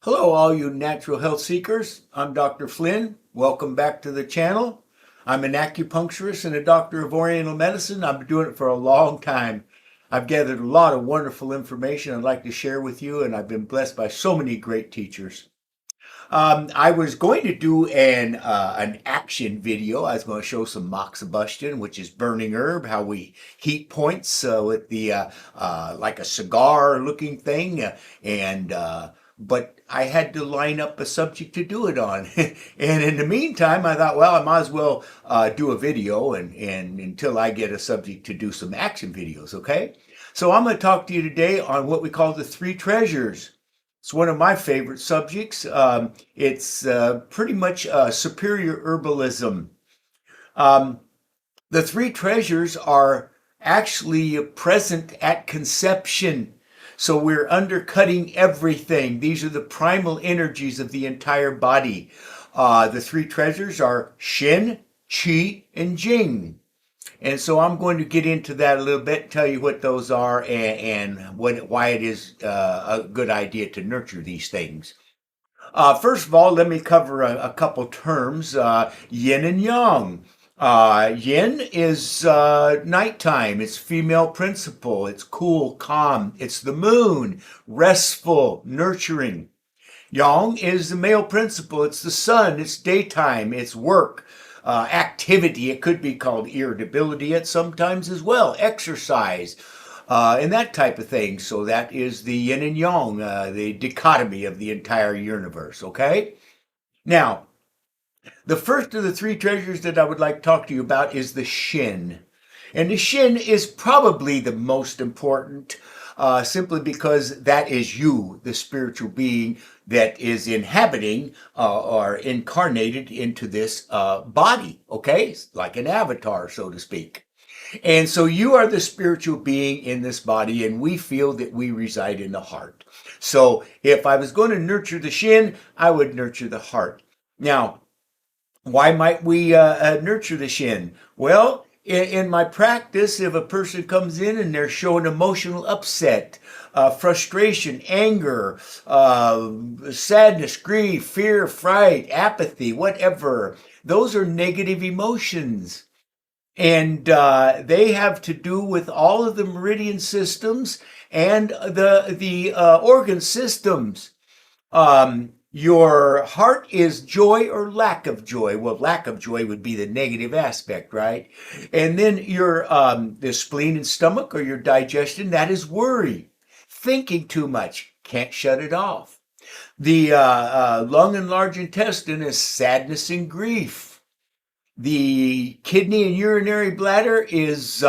Hello, all you natural health seekers. I'm Dr. Flynn. Welcome back to the channel. I'm an acupuncturist and a doctor of Oriental medicine. I've been doing it for a long time. I've gathered a lot of wonderful information I'd like to share with you, and I've been blessed by so many great teachers. I was going to do an action video. I was going to show some moxibustion, which is burning herb, how we heat points with the like a cigar looking thing, and but I had to line up a subject to do it on. And in the meantime, I thought, well, I might as well do a video and until I get a subject to do some action videos, okay? So I'm going to talk to you today on what we call the three treasures. It's one of my favorite subjects. It's pretty much superior herbalism. Um, the three treasures are actually present at conception. So we're undercutting everything. These are the primal energies of the entire body. The three treasures are Shen, Qi, and Jing. And so I'm going to get into that a little bit, tell you what those are and why it is a good idea to nurture these things. First of all, let me cover a couple terms, yin and yang. Yin is nighttime. It's female principle. It's cool, calm. It's the moon, restful, nurturing. Yang is the male principle. It's the sun. It's daytime. It's work. Activity. It could be called irritability at sometimes as well. Exercise. And that type of thing. So that is the yin and yang, the dichotomy of the entire universe. Okay? Now, the first of the three treasures that I would like to talk to you about is the Shen. And the Shen is probably the most important, simply because that is you, the spiritual being that is inhabiting or incarnated into this body, okay? Like an avatar, so to speak. And so you are the spiritual being in this body, and we feel that we reside in the heart. So if I was going to nurture the Shen, I would nurture the heart. Now, why might we nurture the Shen? Well, in my practice, if a person comes in and they're showing emotional upset, frustration, anger, sadness, grief, fear, fright, apathy, whatever, those are negative emotions. And they have to do with all of the meridian systems and the organ systems. Your heart is joy or lack of joy. Well, lack of joy would be the negative aspect, right? And then your the spleen and stomach or your digestion, that is worry. Thinking too much, can't shut it off. The lung and large intestine is sadness and grief. The kidney and urinary bladder is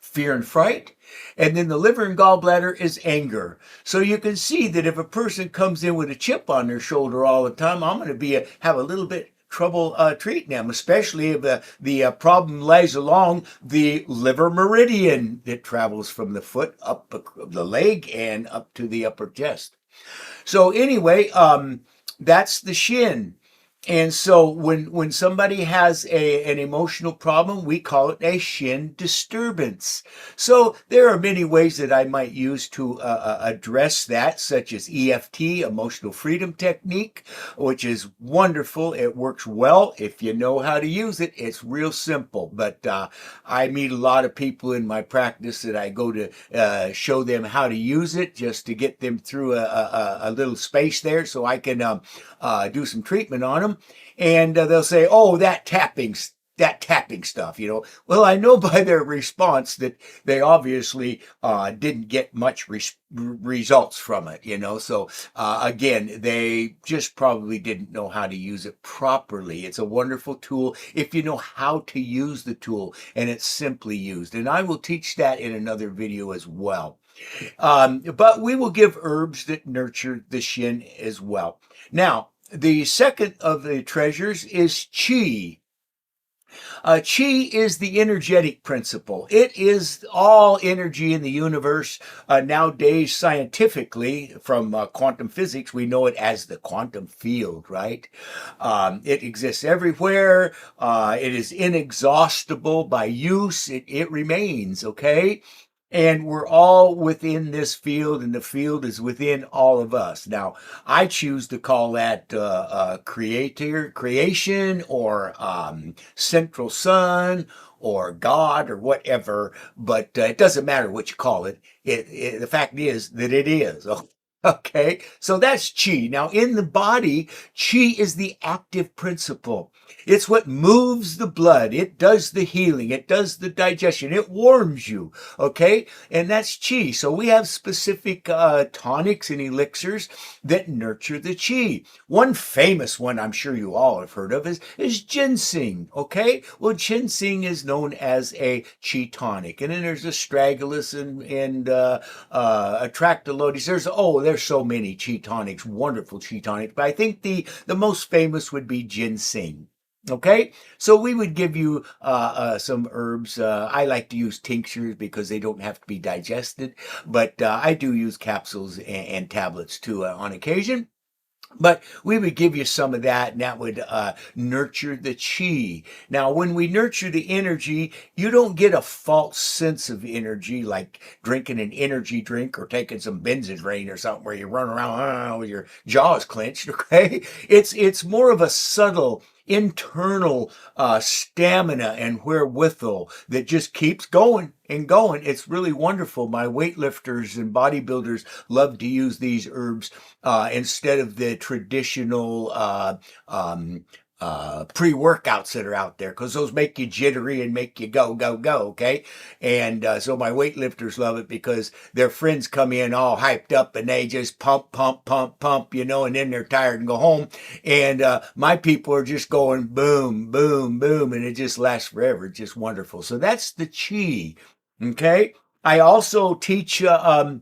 fear and fright. And then the liver and gallbladder is anger. So you can see that if a person comes in with a chip on their shoulder all the time, I'm going to have a little bit trouble treating them, especially if the problem lies along the liver meridian that travels from the foot up the leg and up to the upper chest. So anyway, that's the Shen. And so when somebody has an emotional problem, we call it a Shen disturbance. So there are many ways that I might use to address that, such as EFT, emotional freedom technique, which is wonderful. It works well if you know how to use it. It's real simple. But I meet a lot of people in my practice that I go to show them how to use it, just to get them through a little space there so I can do some treatment on them. And they'll say, oh, that tapping stuff, Well, I know by their response that they obviously didn't get much results from it, So again, they just probably didn't know how to use it properly. It's a wonderful tool if you know how to use the tool, and it's simply used. And I will teach that in another video as well. But we will give herbs that nurture the Shen as well. Now, the second of the treasures is Qi. Qi is the energetic principle. It is all energy in the universe. Nowadays, scientifically, from quantum physics, we know it as the quantum field, right? It exists everywhere. It is inexhaustible by use. It remains, okay? And we're all within this field, and the field is within all of us. Now, I choose to call that creation, or central sun, or God, or whatever. But it doesn't matter what you call it. The fact is that it is. Okay, so that's chi. Now, in the body, chi is the active principle. It's what moves the blood. It does the healing. It does the digestion. It warms you. Okay, and that's chi. So we have specific tonics and elixirs that nurture the chi. One famous one I'm sure you all have heard of is ginseng. Okay, well, ginseng is known as a chi tonic, and then there's astragalus and Atractylodes. There's so many chi tonics, wonderful chi tonics, but I think the most famous would be ginseng. Okay, so we would give you some herbs. I like to use tinctures because they don't have to be digested, but I do use capsules and tablets too on occasion. But we would give you some of that, and that would nurture the chi. Now, when we nurture the energy, you don't get a false sense of energy like drinking an energy drink or taking some Benzadrain or something where you run around with your jaws clenched. Okay, it's more of a subtle internal stamina and wherewithal that just keeps going and going. It's really wonderful. My weightlifters and bodybuilders love to use these herbs instead of the traditional pre-workouts that are out there, because those make you jittery and make you go, go, go. Okay. And so my weightlifters love it because their friends come in all hyped up and they just pump, pump, pump, pump, and then they're tired and go home. And my people are just going boom, boom, boom, and it just lasts forever. It's just wonderful. So that's the chi. Okay. I also teach a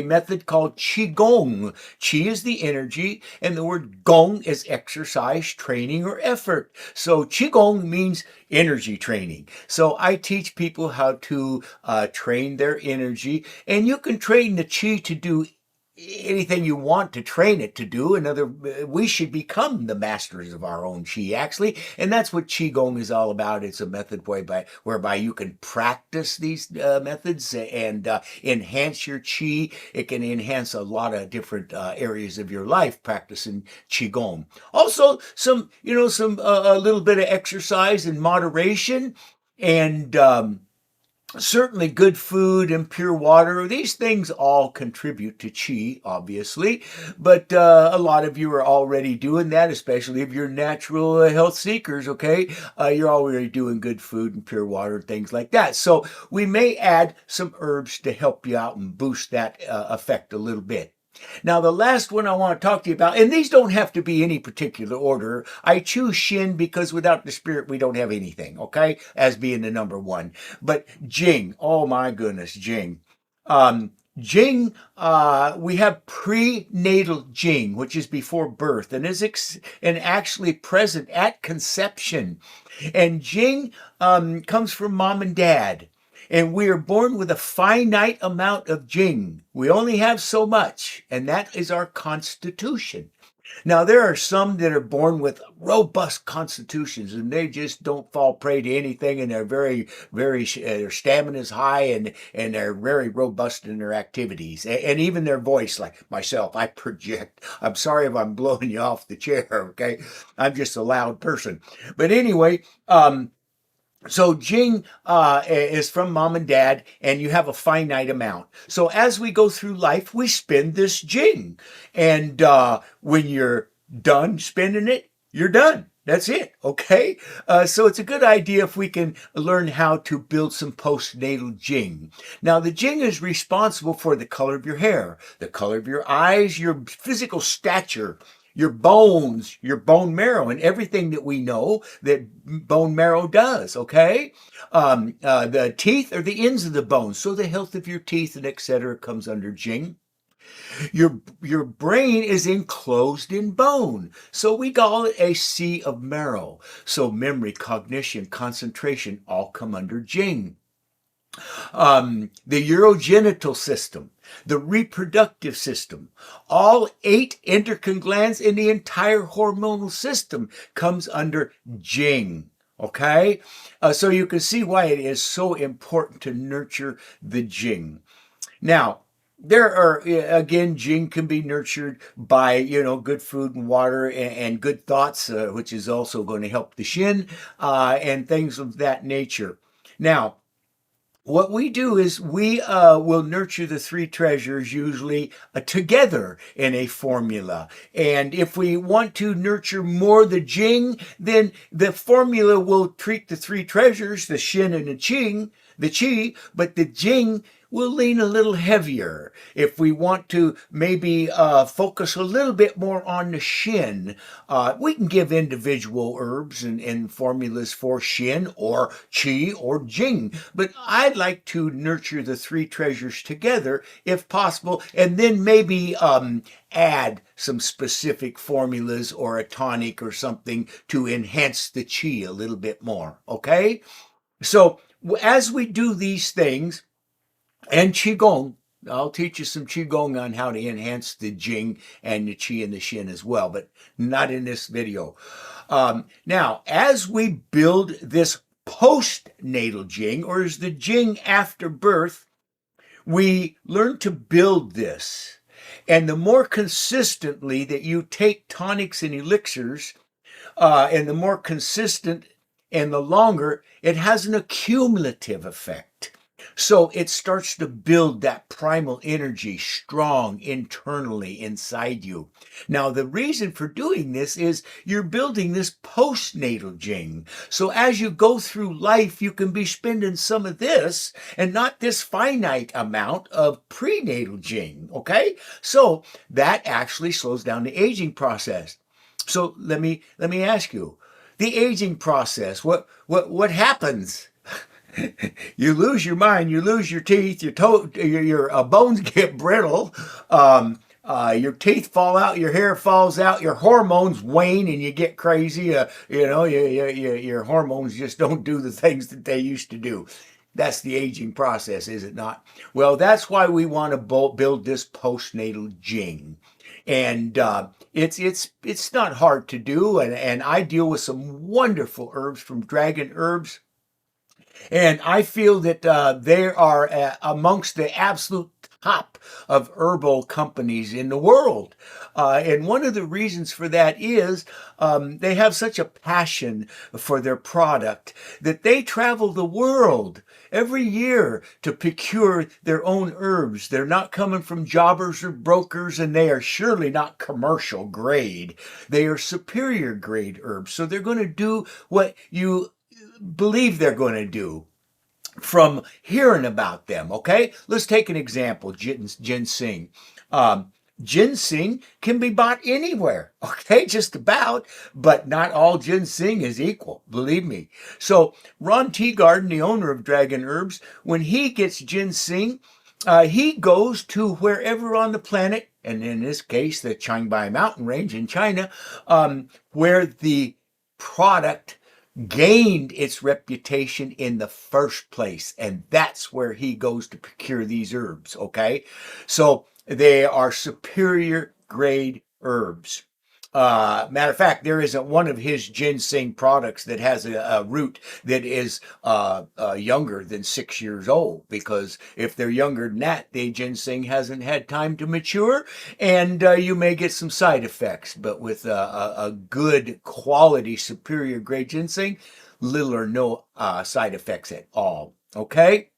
method called Qigong. Qi is the energy, and the word Gong is exercise, training, or effort. So Qigong means energy training. So I teach people how to train their energy, and you can train the Qi to do anything you want to train it to do. We should become the masters of our own chi, actually, and that's what qigong is all about. It's a method whereby you can practice these methods and enhance your chi. It can enhance a lot of different areas of your life practicing qigong. Also, some a little bit of exercise in moderation, and certainly good food and pure water. These things all contribute to chi, obviously, but a lot of you are already doing that, especially if you're natural health seekers. Okay, you're already doing good food and pure water, things like that. So we may add some herbs to help you out and boost that effect a little bit. Now, the last one I want to talk to you about, and these don't have to be any particular order. I choose Shen because without the spirit, we don't have anything, okay? As being the number one. But Jing, oh my goodness, Jing. Jing, we have prenatal Jing, which is before birth, and and actually present at conception. And Jing comes from mom and dad. And we are born with a finite amount of Jing. We only have so much, and that is our constitution. Now, there are some that are born with robust constitutions, and they just don't fall prey to anything, and they're their stamina is high, and they're very robust in their activities, and even their voice. Like myself, I project. I'm sorry if I'm blowing you off the chair. Okay, I'm just a loud person. But anyway, so Jing is from mom and dad, and you have a finite amount. So as we go through life, we spend this Jing, and when you're done spending it, you're done. That's it. Okay. So it's a good idea if we can learn how to build some postnatal Jing. Now, the Jing is responsible for the color of your hair, the color of your eyes, your physical stature, your bones, your bone marrow, and everything that we know that bone marrow does. Okay, the teeth are the ends of the bones, so the health of your teeth and etc. comes under Jing. Your brain is enclosed in bone, so we call it a sea of marrow. So memory, cognition, concentration all come under Jing. The urogenital system, the reproductive system, all 8 endocrine glands in the entire hormonal system comes under Jing. Okay, so you can see why it is so important to nurture the Jing. Now, there are again, Jing can be nurtured by good food and water and good thoughts, which is also going to help the Shen and things of that nature. Now, what we do is we will nurture the three treasures usually together in a formula. And if we want to nurture more the Jing, then the formula will treat the three treasures, the Shen and the Qi, but the Jing will lean a little heavier. If we want to maybe focus a little bit more on the Shen, we can give individual herbs and formulas for Shen or Qi or Jing. But I'd like to nurture the three treasures together if possible, and then maybe add some specific formulas or a tonic or something to enhance the Qi a little bit more. Okay? So as we do these things, and Qigong, I'll teach you some Qigong on how to enhance the Jing and the Qi and the Shin as well, but not in this video. Now, as we build this postnatal Jing, or is the Jing after birth, we learn to build this. And the more consistently that you take tonics and elixirs, and the more consistent and the longer, it has an accumulative effect. So it starts to build that primal energy strong internally inside you. Now, the reason for doing this is you're building this postnatal Jing. So as you go through life, you can be spending some of this and not this finite amount of prenatal Jing. Okay? So that actually slows down the aging process. So let me ask you, the aging process, what happens? You lose your mind, you lose your teeth, your bones get brittle, your teeth fall out, your hair falls out, your hormones wane, and you get crazy. Your hormones just don't do the things that they used to do. That's the aging process, is it not? Well, that's why we want to build this postnatal Jing. And it's not hard to do, and I deal with some wonderful herbs from Dragon Herbs, and I feel that they are amongst the absolute top of herbal companies in the world. And one of the reasons for that is they have such a passion for their product that they travel the world every year to procure their own herbs. They're not coming from jobbers or brokers, and they are surely not commercial grade. They are superior grade herbs. So they're going to do what you believe they're going to do from hearing about them. Okay, let's take an example. Ginseng. Ginseng can be bought anywhere, okay, just about, but not all ginseng is equal, believe me. So Ron Teagarden, the owner of Dragon Herbs, when he gets ginseng, he goes to wherever on the planet, and in this case, the Qangbai mountain range in China, where the product gained its reputation in the first place. And that's where he goes to procure these herbs, okay? So they are superior grade herbs. Matter of fact, there isn't one of his ginseng products that has a root that is younger than 6 years old, because if they're younger than that, the ginseng hasn't had time to mature, and you may get some side effects. But with a good quality, superior grade ginseng, little or no side effects at all. Okay?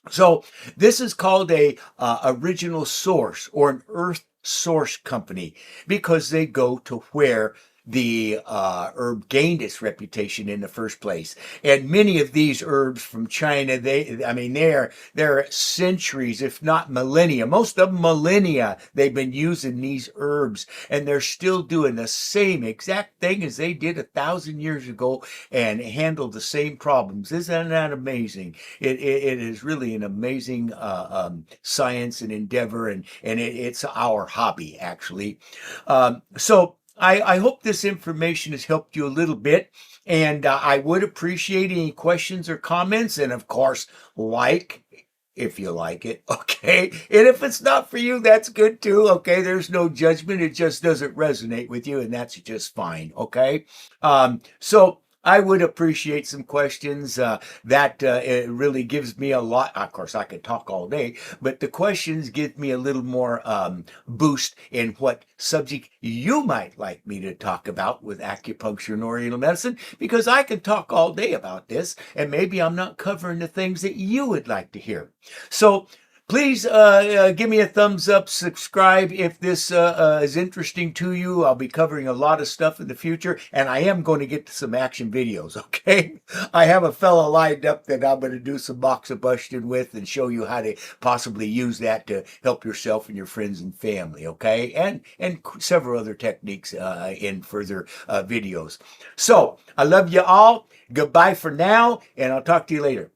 So this is called a original source, or an earth source company, because they go to where the herb gained its reputation in the first place. And many of these herbs from China, they're centuries, if not millennia. Most of them millennia, they've been using these herbs, and they're still doing the same exact thing as they did 1,000 years ago, and handle the same problems. Isn't that amazing? It is really an amazing science and endeavor, and it's our hobby, actually. So I hope this information has helped you a little bit, and I would appreciate any questions or comments, and of course, like if you like it, okay? And if it's not for you, that's good too, okay? There's no judgment. It just doesn't resonate with you, and that's just fine, okay? So I would appreciate some questions. That it really gives me a lot. Of course, I could talk all day, but the questions give me a little more boost in what subject you might like me to talk about with acupuncture and Oriental medicine, because I can talk all day about this, and maybe I'm not covering the things that you would like to hear. So please give me a thumbs up, subscribe if this is interesting to you. I'll be covering a lot of stuff in the future, and I am going to get to some action videos, okay? I have a fella lined up that I'm going to do some moxibustion with and show you how to possibly use that to help yourself and your friends and family, okay? And several other techniques in further videos. So, I love you all. Goodbye for now, and I'll talk to you later.